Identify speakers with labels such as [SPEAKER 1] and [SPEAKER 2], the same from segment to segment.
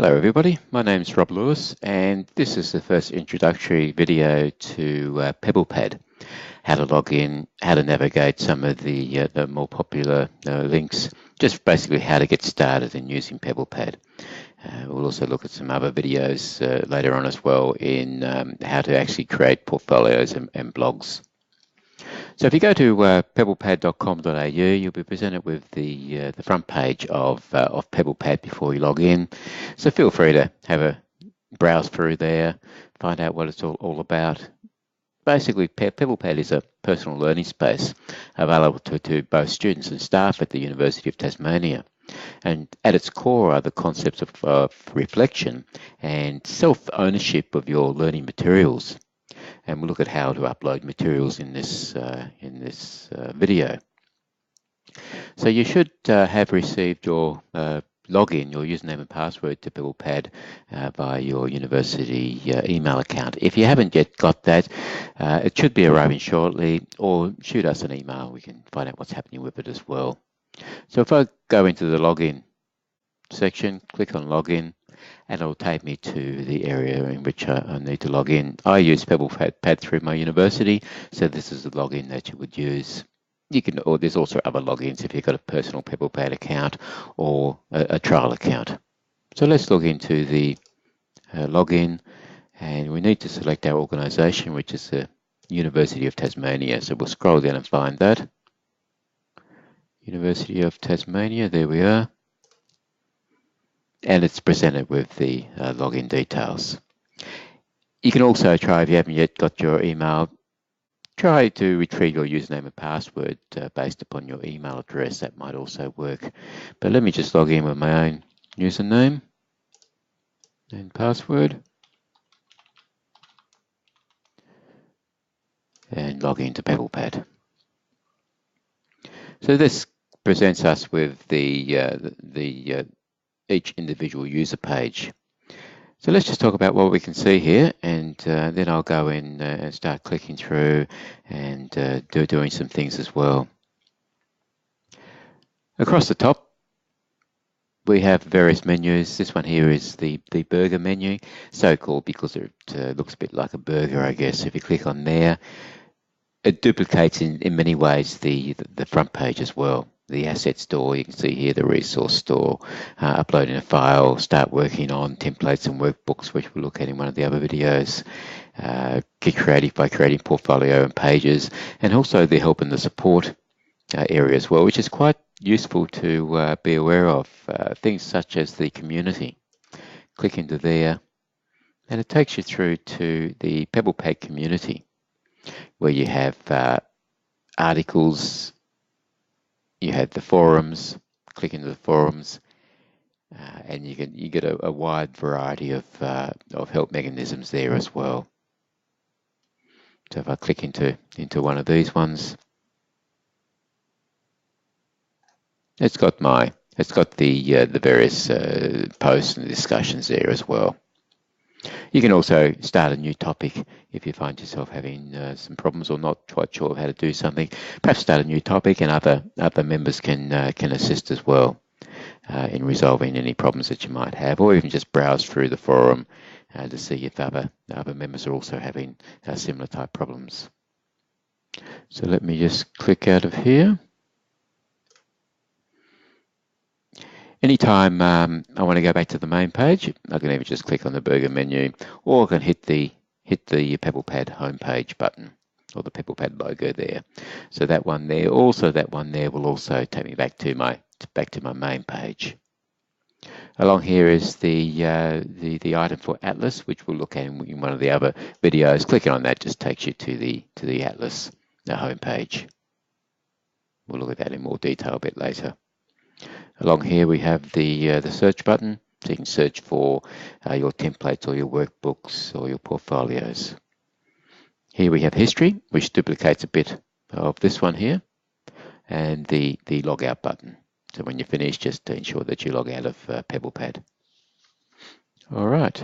[SPEAKER 1] Hello everybody, my name is Rob Lewis and this is the first introductory video to PebblePad. How to log in, how to navigate some of the more popular links, just basically how to get started in using PebblePad. We'll also look at some other videos later on as well in how to actually create portfolios and blogs. So if you go to pebblepad.com.au, you'll be presented with the front page of PebblePad before you log in. So feel free to have a browse through there, find out what it's all about. Basically, PebblePad is a personal learning space available to both students and staff at the University of Tasmania. And at its core are the concepts of reflection and self-ownership of your learning materials. And we'll look at how to upload materials in this video. So you should have received your login, your username and password to PebblePad via your university email account. If you haven't yet got that, it should be arriving shortly, or shoot us an email. We can find out what's happening with it as well. So if I go into the login section, click on login, and it'll take me to the area in which I need to log in. I use PebblePad through my university, so this is the login that you would use. You can, or there's also other logins if you've got a personal PebblePad account or a trial account. So let's log into the login, and we need to select our organisation, which is the University of Tasmania. So we'll scroll down and find that. University of Tasmania, there we are. And it's presented with the login details. You can also try, if you haven't yet got your email, try to retrieve your username and password based upon your email address. That might also work. But let me just log in with my own username and password and log into PebblePad. So this presents us with the each individual user page. So let's just talk about what we can see here, and then I'll go in and start clicking through and doing some things as well. Across the top, we have various menus. This one here is the burger menu, so called because it looks a bit like a burger, I guess. If you click on there, it duplicates in many ways the front page as well. The asset store, you can see here the resource store, uploading a file, start working on templates and workbooks, which we'll look at in one of the other videos. Get creative by creating portfolio and pages, and also the help and the support area as well, which is quite useful to be aware of. Things such as the community. Click into there, and it takes you through to the PebblePad community, where you have articles. You have the forums. Click into the forums, and you get a wide variety of help mechanisms there as well. So if I click into one of these ones, it's got the various posts and discussions there as well. You can also start a new topic if you find yourself having some problems or not quite sure of how to do something. Perhaps start a new topic, and other members can assist as well in resolving any problems that you might have, or even just browse through the forum to see if other members are also having similar type problems. So let me just click out of here. Anytime I want to go back to the main page, I can even just click on the burger menu, or I can hit the PebblePad homepage button, or the PebblePad logo there. So that one there, will also take me back to my main page. Along here is the item for Atlas, which we'll look at in one of the other videos. Clicking on that just takes you to the Atlas homepage. We'll look at that in more detail a bit later. Along here we have the search button, so you can search for your templates or your workbooks or your portfolios. Here we have history, which duplicates a bit of this one here, and the log out button. So when you finish, just to ensure that you log out of PebblePad. All right.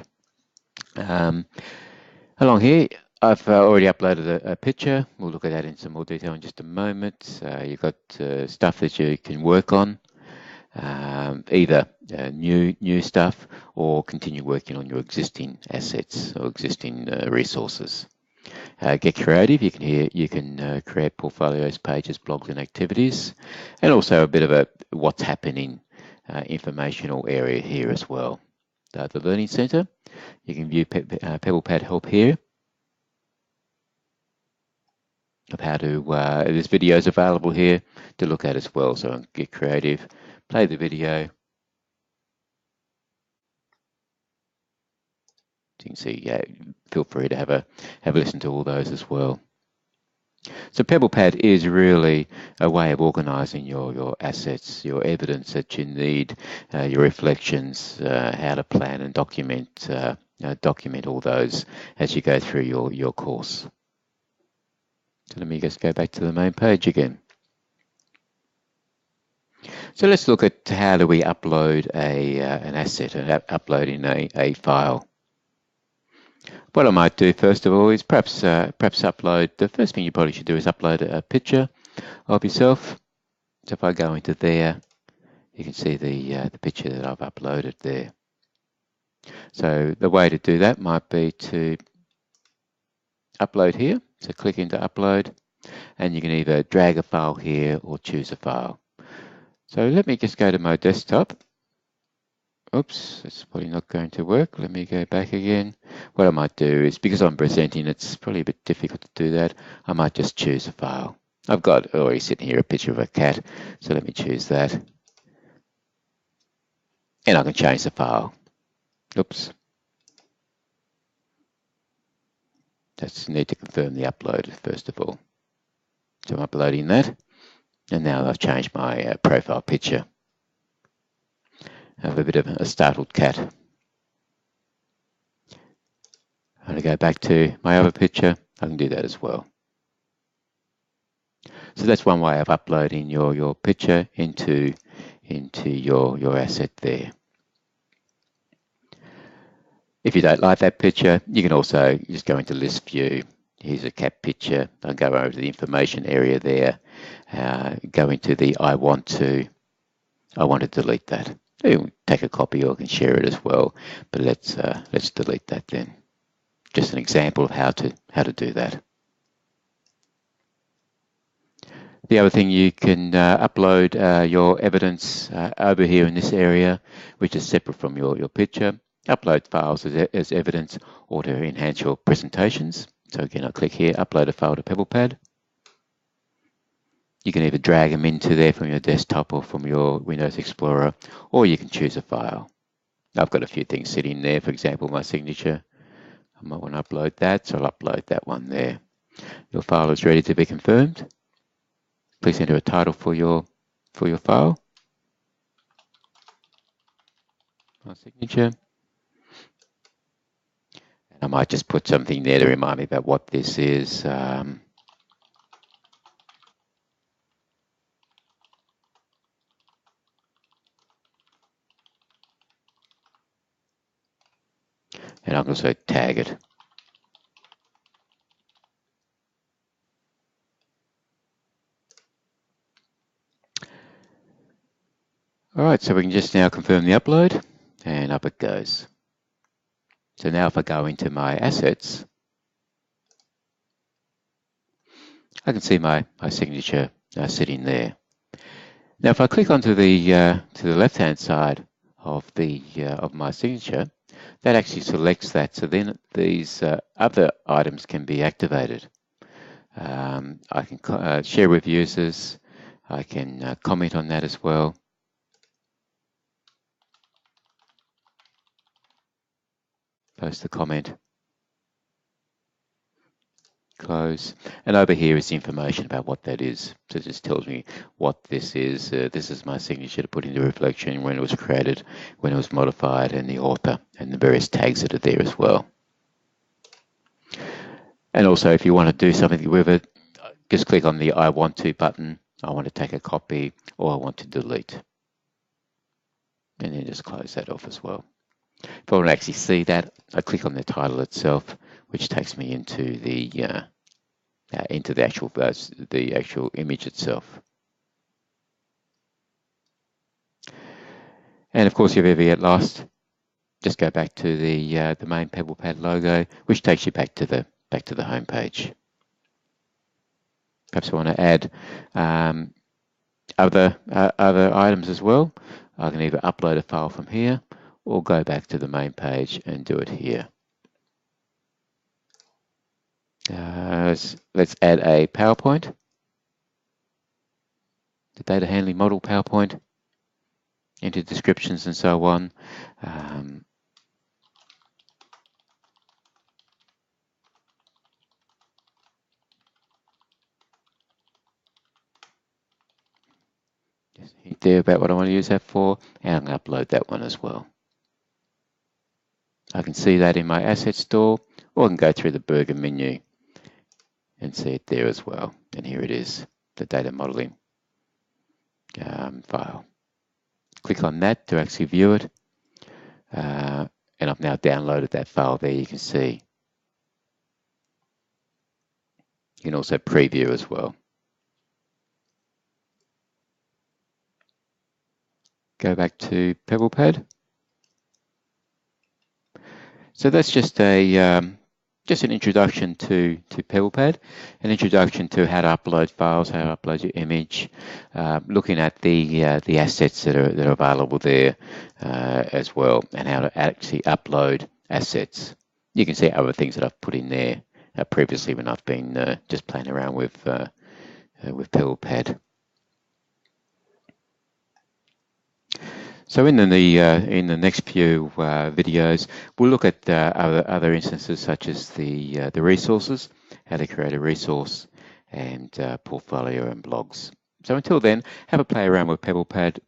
[SPEAKER 1] Along here, I've already uploaded a picture. We'll look at that in some more detail in just a moment. You've got stuff that you can work on. either new stuff or continue working on your existing assets or existing resources. Get creative. You can create portfolios, pages, blogs, and activities, and also a bit of a what's happening informational area here as well. The Learning Center. You can view PebblePad help here of how to. There's videos available here to look at as well. So get creative. Play the video. You can see, feel free to have a listen to all those as well. So PebblePad is really a way of organising your assets, your evidence that you need, your reflections, how to plan and document all those as you go through your course. So let me just go back to the main page again. So let's look at how do we upload an asset and uploading a file. What I might do first of all is perhaps upload. The first thing you probably should do is upload a picture of yourself. So if I go into there, you can see the picture that I've uploaded there. So the way to do that might be to upload here. So click into upload, and you can either drag a file here or choose a file. So let me just go to my desktop. Oops, that's probably not going to work. Let me go back again. What I might do is, because I'm presenting, it's probably a bit difficult to do that. I might just choose a file. I've got already sitting here a picture of a cat, so let me choose that. And I can change the file. Oops. Just need to confirm the upload first of all. So I'm uploading that. And now I've changed my profile picture. I have a bit of a startled cat. I'm going to go back to my other picture. I can do that as well. So that's one way of uploading your picture into your asset there. If you don't like that picture, you can also just go into list view. Here's a cat picture. I'll go over to the information area there. Go into the I want to delete that. You can take a copy or can share it as well. But let's delete that then. Just an example of how to do that. The other thing, you can upload your evidence over here in this area, which is separate from your picture. Upload files as evidence or to enhance your presentations. So again, I'll click here, upload a file to PebblePad. You can either drag them into there from your desktop or from your Windows Explorer, or you can choose a file. I've got a few things sitting there, for example, my signature. I might want to upload that, so I'll upload that one there. Your file is ready to be confirmed. Please enter a title for your file. My signature. And I might just put something there to remind me about what this is. And I'll also tag it. All right, so we can just now confirm the upload, and up it goes. So now if I go into my assets, I can see my signature sitting there. Now if I click onto the to the left-hand side of my signature, that actually selects that. So then these other items can be activated. I can share with users. I can comment on that as well. Post the comment. Close. And over here is the information about what that is. So it just tells me what this is. This is my signature to put into Reflection, when it was created, when it was modified, and the author, and the various tags that are there as well. And also, if you want to do something with it, just click on the I want to button. I want to take a copy, or I want to delete. And then just close that off as well. If I want to actually see that, I click on the title itself, which takes me into the actual image itself. And of course, if you ever get lost, just go back to the main PebblePad logo, which takes you back to the home page. Perhaps I want to add other items as well. I can either upload a file from here or go back to the main page and do it here. Let's add a PowerPoint, the data handling model PowerPoint, into descriptions and so on. Just hit there about what I want to use that for, and I'm going to upload that one as well. I can see that in my asset store, or I can go through the burger menu and see it there as well. And here it is, the data modeling file. Click on that to actually view it. And I've now downloaded that file there, you can see. You can also preview as well. Go back to PebblePad. So that's just an introduction to PebblePad, an introduction to how to upload files, how to upload your image, looking at the assets that are available there as well, and how to actually upload assets. You can see other things that I've put in there previously when I've been just playing around with PebblePad. So in the next few videos, we'll look at other instances such as the resources, how to create a resource, and portfolio and blogs. So until then, have a play around with PebblePad.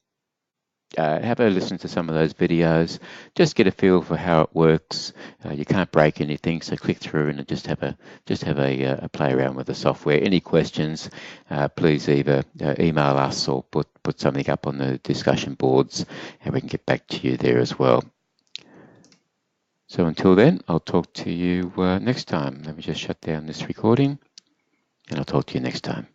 [SPEAKER 1] Have a listen to some of those videos. Just get a feel for how it works. You can't break anything, so click through and just have a play around with the software. Any questions? Please either email us or put something up on the discussion boards, and we can get back to you there as well. So until then, I'll talk to you next time. Let me just shut down this recording, and I'll talk to you next time.